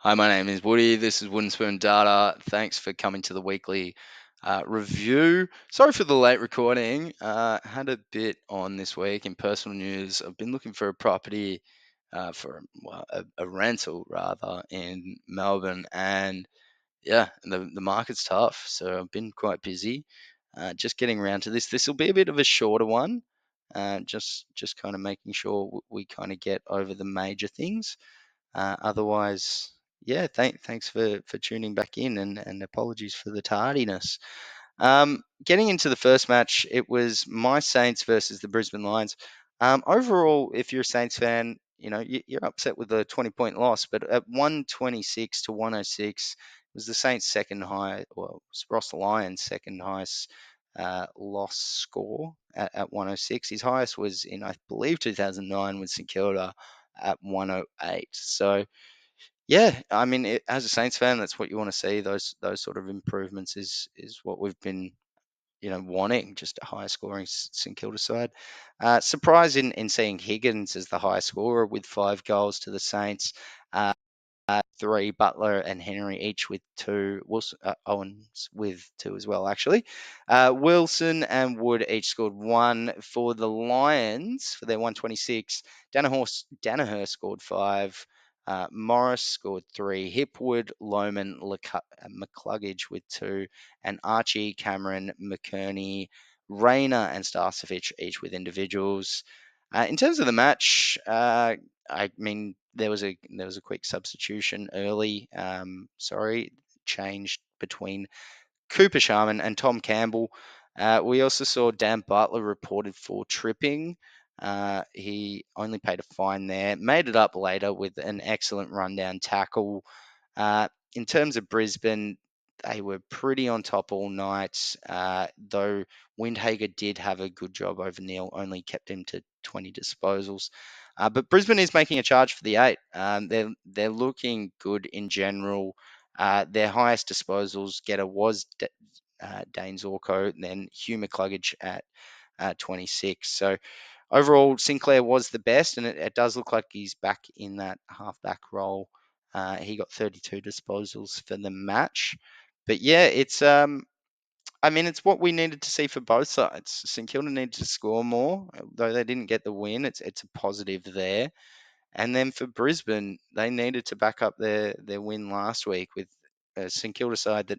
Hi, my name is Woody. This is Wooden Spoon Data. Thanks for coming to the weekly review. Sorry for the late recording. Had a bit on this week in personal news. I've been looking for a property a rental rather in Melbourne, and yeah, the market's tough. So I've been quite busy. Just getting around to this. This will be a bit of a shorter one. Just kind of making sure we kind of get over the major things. Otherwise, yeah, thanks for tuning back in, and apologies for the tardiness. Getting into the first match, it was my Saints versus the Brisbane Lions. Overall, if you're a Saints fan, you're upset with the 20-point loss, but at 126 to 106 was the Saints' second high, well, it was Ross Lyon's second highest loss score at 106. His highest was in, I believe, 2009 with St Kilda at 108. So yeah, I mean, as a Saints fan, that's what you want to see. Those sort of improvements is what we've been wanting, just a higher scoring St Kilda side. Surprised in seeing Higgins as the highest scorer with 5 goals to the Saints. Uh, Three, Butler and Henry each with two. Wilson, Owens with two as well, actually. Wilson and Wood each scored one. For the Lions, for their 126, Danaher scored five. Morris scored three. Hipwood, Lohman, McCluggage with two. And Archie, Cameron, McKerney, Rayner, and Starcevic each with individuals. In terms of the match, I mean, there was a quick substitution early. Changed between Cooper Sharman and Tom Campbell. We also saw Dan Butler reported for tripping. He only paid a fine there. Made it up later with an excellent rundown tackle. In terms of Brisbane, they were pretty on top all night, though Windhager did have a good job over Neil, only kept him to 20 disposals. But Brisbane is making a charge for the 8. They're looking good in general. Their highest disposals getter was Dane Zorko, and then Hugh McCluggage at 26. So overall, Sinclair was the best, and it does look like he's back in that halfback role. He got 32 disposals for the match. But yeah, I mean, it's what we needed to see for both sides. St Kilda needed to score more, though they didn't get the win. It's a positive there. And then for Brisbane, they needed to back up their win last week with a St Kilda side that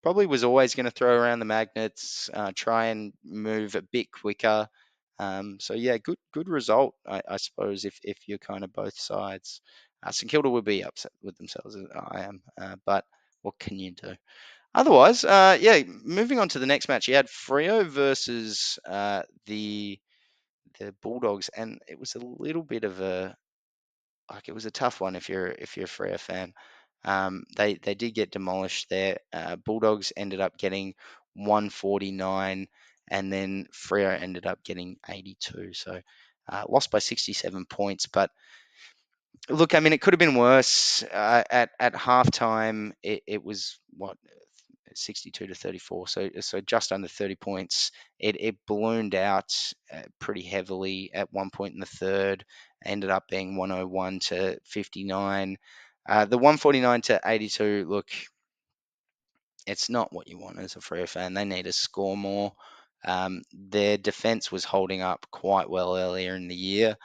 probably was always going to throw around the magnets, try and move a bit quicker. So yeah, good result, I suppose, if you're kind of both sides. St Kilda would be upset with themselves, as I am, but what can you do? Otherwise, yeah, moving on to the next match, you had Freo versus the Bulldogs, and it was a little bit of a it was a tough one if you're a Freo fan. They did get demolished there. Bulldogs ended up getting 149, and then Freo ended up getting 82. So lost by 67 points. But look, I mean, it could have been worse. At halftime, it was what 62 to 34, so just under 30 points. It ballooned out pretty heavily at one point in the third. Ended up being 101 to 59. The 149 to 82. Look, it's not what you want as a Freo fan. They need to score more. Their defense was holding up quite well earlier in the year.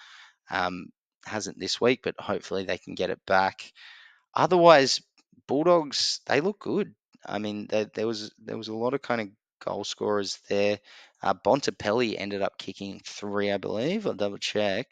Um, hasn't this week, but hopefully they can get it back. Otherwise, Bulldogs, they look good. I mean, there was a lot of kind of goal scorers there. Bontempelli ended up kicking three, I believe. I'll double check.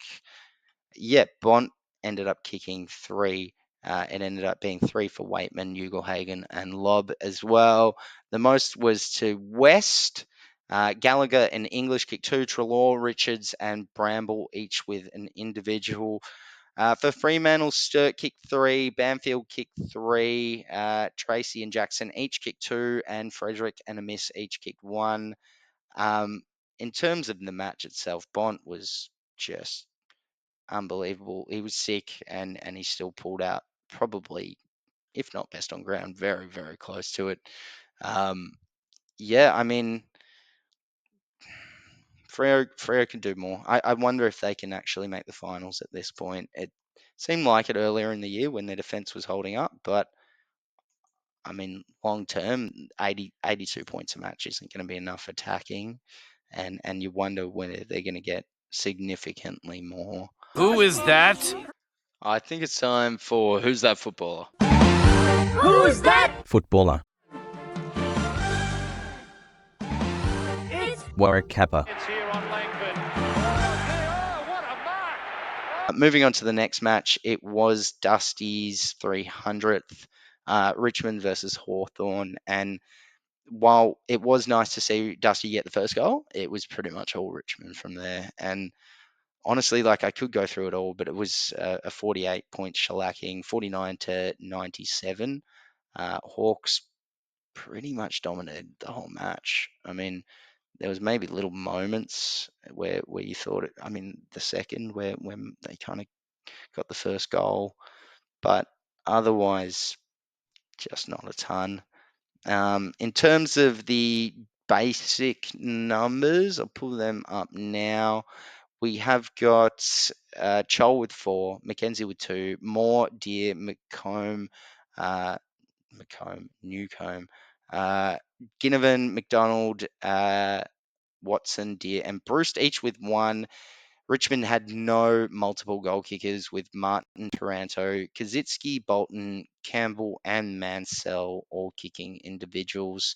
Yeah, Bont ended up kicking three. It ended up being three for Waitman, Ugelhagen, and Lobb as well. The most was to West. Gallagher and English kicked two. Trelaw, Richards, and Bramble each with an individual. For Fremantle, Sturt kicked three, Banfield kicked three, Tracy and Jackson each kicked two, and Frederick and Amiss each kicked one. In terms of the match itself, Bont was just unbelievable. He was sick, and he still pulled out probably, if not best on ground, very, very close to it. Um, yeah, I mean, Freo can do more. I wonder if they can actually make the finals at this point. Seemed like it earlier in the year when their defense was holding up, but I mean, long term, 82 points a match isn't going to be enough attacking, and you wonder whether they're going to get significantly more. Who is that? I think it's time for Who's That Footballer? Who's that Footballer. It's Warwick Kappa. here on Langford. Oh, what a mark! Moving on to the next match, it was Dusty's 300th, Richmond versus Hawthorn. And while it was nice to see Dusty get the first goal, it was pretty much all Richmond from there. And honestly, like I could go through it all, but it was a 48-point shellacking, 49 to 97. Hawks pretty much dominated the whole match. I mean, there was maybe little moments where you thought it. I mean, the second where when they kind of got the first goal, but otherwise, just not a ton. In terms of the basic numbers, I'll pull them up now. We have got Chol with 4, Mackenzie with 2, Moore, Deer, Newcomb, Ginnivan, McDonald, Watson, Deer, and Bruce, each with 1. Richmond had no multiple goal kickers with Martin, Taranto, Kaczynski, Bolton, Campbell, and Mansell all kicking individuals.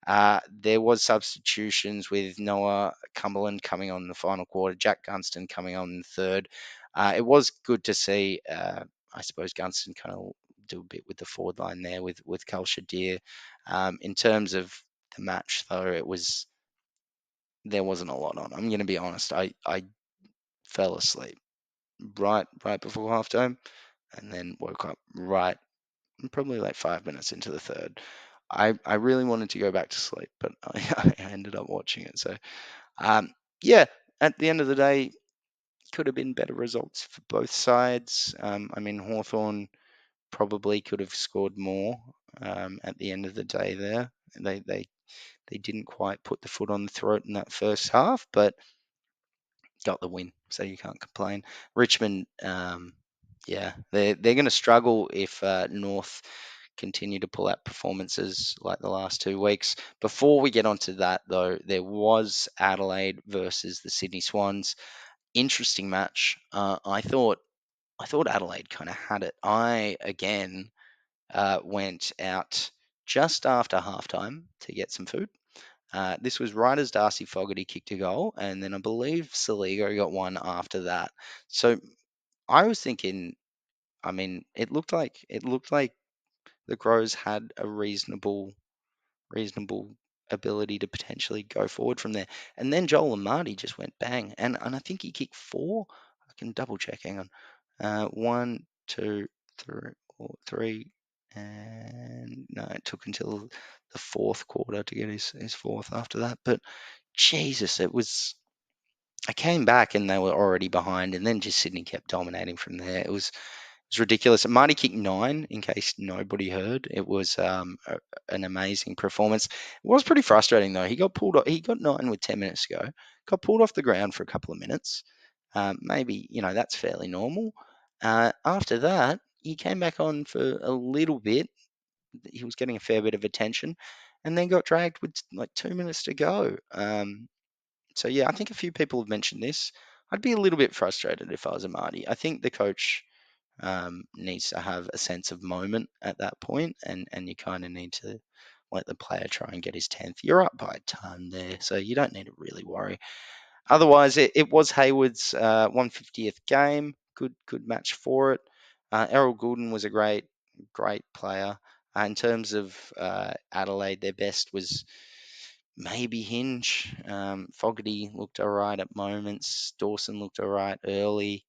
There was substitutions with Noah Cumberland coming on in the final quarter, Jack Gunston coming on in the third. It was good to see, I suppose, Gunston kind of do a bit with the forward line there with Kalsha Deer. In terms of the match, though, there wasn't a lot on. I'm going to be honest. I fell asleep right before halftime, and then woke up probably like 5 minutes into the third. I really wanted to go back to sleep, but I ended up watching it. So yeah, at the end of the day, could have been better results for both sides. I mean, Hawthorn probably could have scored more at the end of the day there. They didn't quite put the foot on the throat in that first half, but got the win, so you can't complain. Richmond, yeah, they're going to struggle if North continue to pull out performances like the last 2 weeks. Before we get onto that, though, there was Adelaide versus the Sydney Swans. Interesting match. I thought Adelaide kind of had it. I again went out just after halftime to get some food. This was right as Darcy Fogarty kicked a goal, and then I believe Saligo got one after that. So I was thinking, I mean, it looked like the Crows had a reasonable ability to potentially go forward from there. And then Joel Amadi just went bang, and I think he kicked 4. I can double check. Hang on, 1, 2, 3, and no, it took until the fourth quarter to get his fourth after that. But Jesus, it was. I came back and they were already behind, and then just Sydney kept dominating from there. It was ridiculous. Marty kicked 9, in case nobody heard. It was an amazing performance. It was pretty frustrating though. He got pulled off. He got 9 with 10 minutes to go. Got pulled off the ground for a couple of minutes. Maybe that's fairly normal. After that, he came back on for a little bit. He was getting a fair bit of attention, and then got dragged with like 2 minutes to go. So yeah, I think a few people have mentioned this. I'd be a little bit frustrated if I was a Marty. I think the coach needs to have a sense of moment at that point, and you kind of need to let the player try and get his 10th. You're up by a ton there, so you don't need to really worry. Otherwise, it was Hayward's 150th game. Good match for it. Errol Goulden was a great player. In terms of Adelaide, their best was maybe Hinge. Fogarty looked all right at moments. Dawson looked all right early.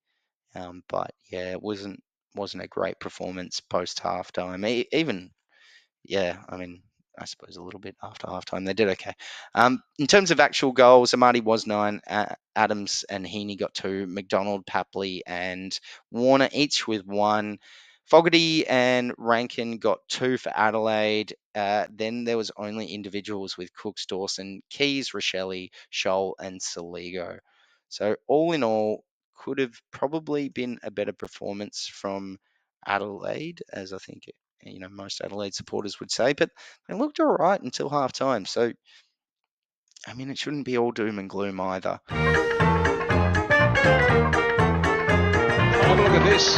But yeah, it wasn't a great performance post halftime. Even yeah, I mean, I suppose a little bit after halftime they did okay. In terms of actual goals, Amadi was 9, Adams and Heaney got 2, McDonald, Papley, and Warner each with 1. Fogarty and Rankin got 2 for Adelaide. Then there was only individuals with Cooks, Dawson, Keys, Rochelle, Scholl, and Saligo. So all in all, could have probably been a better performance from Adelaide, as I think most Adelaide supporters would say. But they looked all right until half time. So I mean, it shouldn't be all doom and gloom either. Have a look at this.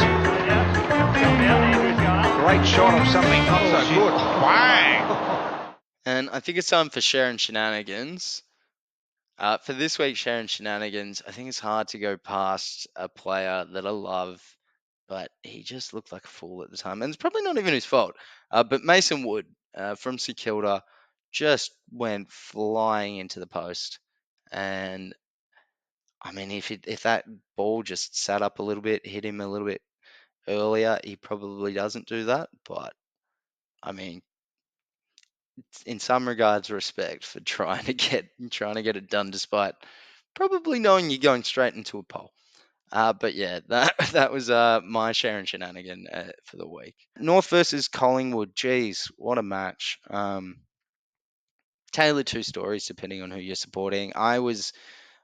Great shot of something not so good. Bang! And I think it's time for Sharon Shenanigans. For this week's Sharon Shenanigans, I think it's hard to go past a player that I love, but he just looked like a fool at the time. And it's probably not even his fault. But Mason Wood from St Kilda just went flying into the post. And I mean, if that ball just sat up a little bit, hit him a little bit earlier, he probably doesn't do that. But I mean, in some regards, respect for trying to get it done, despite probably knowing you're going straight into a pole. But yeah, that was my Sharon Shenanigan for the week. North versus Collingwood. Geez, what a match. Tailored two stories depending on who you're supporting. I'm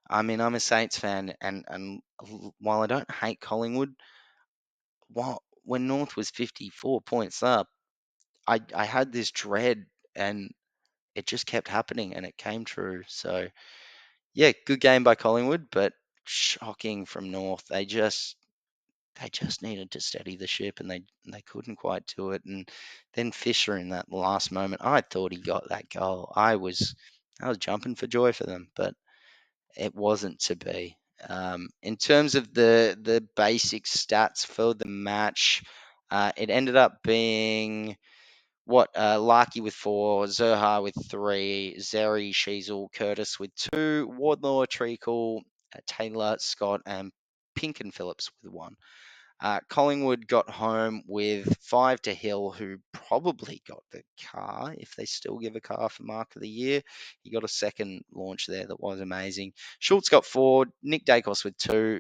a Saints fan, and while I don't hate Collingwood, when North was 54 points up, I had this dread, and it just kept happening, and it came true. So yeah, good game by Collingwood, but shocking from North. They just needed to steady the ship, and they couldn't quite do it. And then Fisher in that last moment, I thought he got that goal. I was jumping for joy for them, but it wasn't to be. In terms of the basic stats for the match, it ended up being Larkey with 4, Zerha with 3, Zeri, Sheasel, Curtis with 2, Wardlaw, Treacle, Taylor, Scott, and Pink and Phillips with 1. Collingwood got home with 5 to Hill, who probably got the car, if they still give a car for Mark of the Year. He got a second launch there that was amazing. Schultz got 4, Nick Dacos with 2.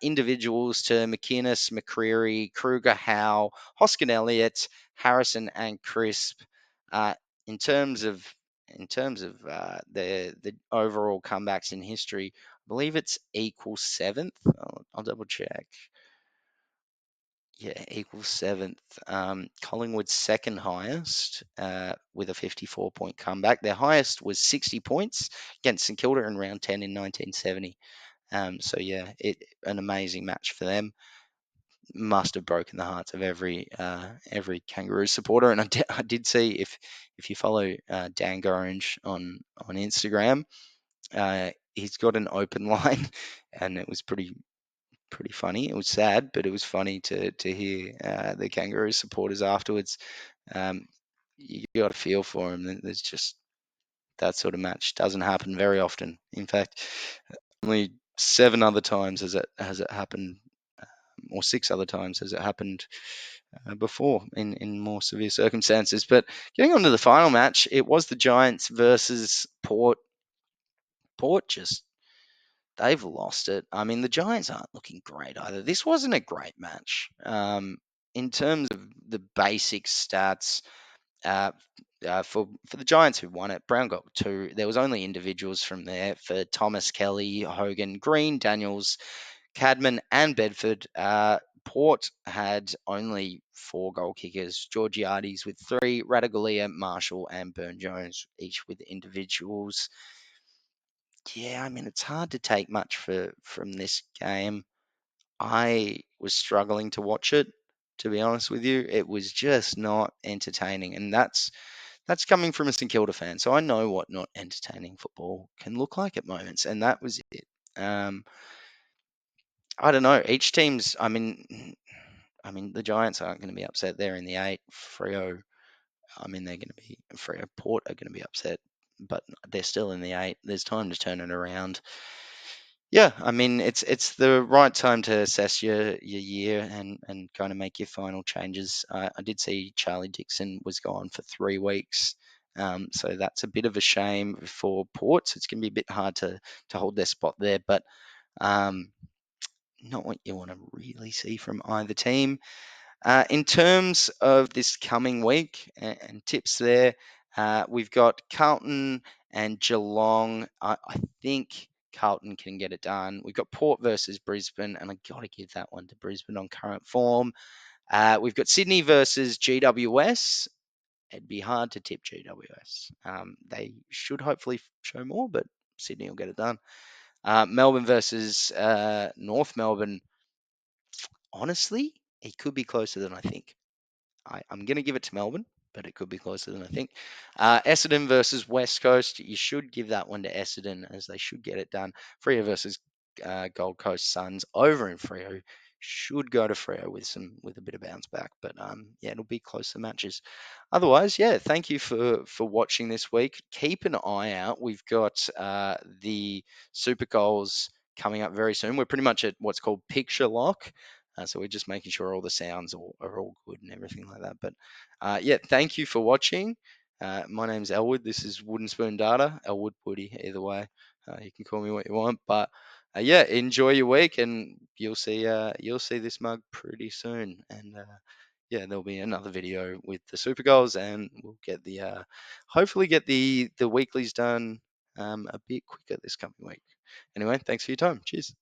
Individuals to McInnes, McCreary, Kruger, Howe, Hoskin Elliott, Harrison, and Crisp. In terms of the overall comebacks in history, I believe it's equal 7th. I'll double check. Yeah, equals 7th. Collingwood's second highest with a 54-point comeback. Their highest was 60 points against St Kilda in round 10 in 1970. So yeah, an amazing match for them. Must have broken the hearts of every Kangaroo supporter. And I did see, if you follow Dan Gorringe on Instagram, he's got an open line, and it was pretty funny. It was sad, but it was funny to hear the Kangaroo supporters afterwards. You got a feel for them. There's just that sort of match doesn't happen very often. In fact, only 7 other times has it happened, or 6 other times has it happened before in more severe circumstances. But getting on to the final match, it was the Giants versus Port. Port just they've lost it. I mean, the Giants aren't looking great either. This wasn't a great match. In terms of the basic stats, for the Giants who won it, Brown got 2. There was only individuals from there for Thomas, Kelly, Hogan, Green, Daniels, Cadman, and Bedford. Port had only 4 goal kickers: Georgiades with 3, Radigalia, Marshall, and Burn Jones, each with individuals. Yeah, I mean, it's hard to take much from this game. I was struggling to watch it, to be honest with you. It was just not entertaining, and that's coming from a St Kilda fan, so I know what not entertaining football can look like at moments, and that was it. I don't know. Each team's. I mean, the Giants aren't going to be upset. They're in the 8. Freo. I mean, they're going to be Freo. Port are going to be upset, but they're still in the 8. There's time to turn it around. Yeah, I mean, it's the right time to assess your year and kind of make your final changes. I did see Charlie Dixon was gone for 3 weeks, so that's a bit of a shame for Port. So it's going to be a bit hard to hold their spot there, but not what you want to really see from either team. In terms of this coming week and tips there, we've got Carlton and Geelong. I think Carlton can get it done. We've got Port versus Brisbane, and I got to give that one to Brisbane on current form. We've got Sydney versus GWS. It'd be hard to tip GWS. They should hopefully show more, but Sydney will get it done. Melbourne versus North Melbourne. Honestly, it could be closer than I think. I'm going to give it to Melbourne, but it could be closer than I think. Essendon versus West Coast. You should give that one to Essendon, as they should get it done. Freo versus Gold Coast Suns over in Freo. Should go to Freo with a bit of bounce back, but yeah, it'll be closer matches. Otherwise, yeah, thank you for watching this week. Keep an eye out. We've got the Super Goals coming up very soon. We're pretty much at what's called picture lock. So we're just making sure all the sounds are all good and everything like that. But yeah, thank you for watching. My name's Elwood. This is Wooden Spoon Data. Elwood Woody, either way. You can call me what you want. But yeah, enjoy your week, and you'll see this mug pretty soon. And yeah, there'll be another video with the Super Goals, and we'll get the hopefully get the weeklies done a bit quicker this coming week. Anyway, thanks for your time. Cheers.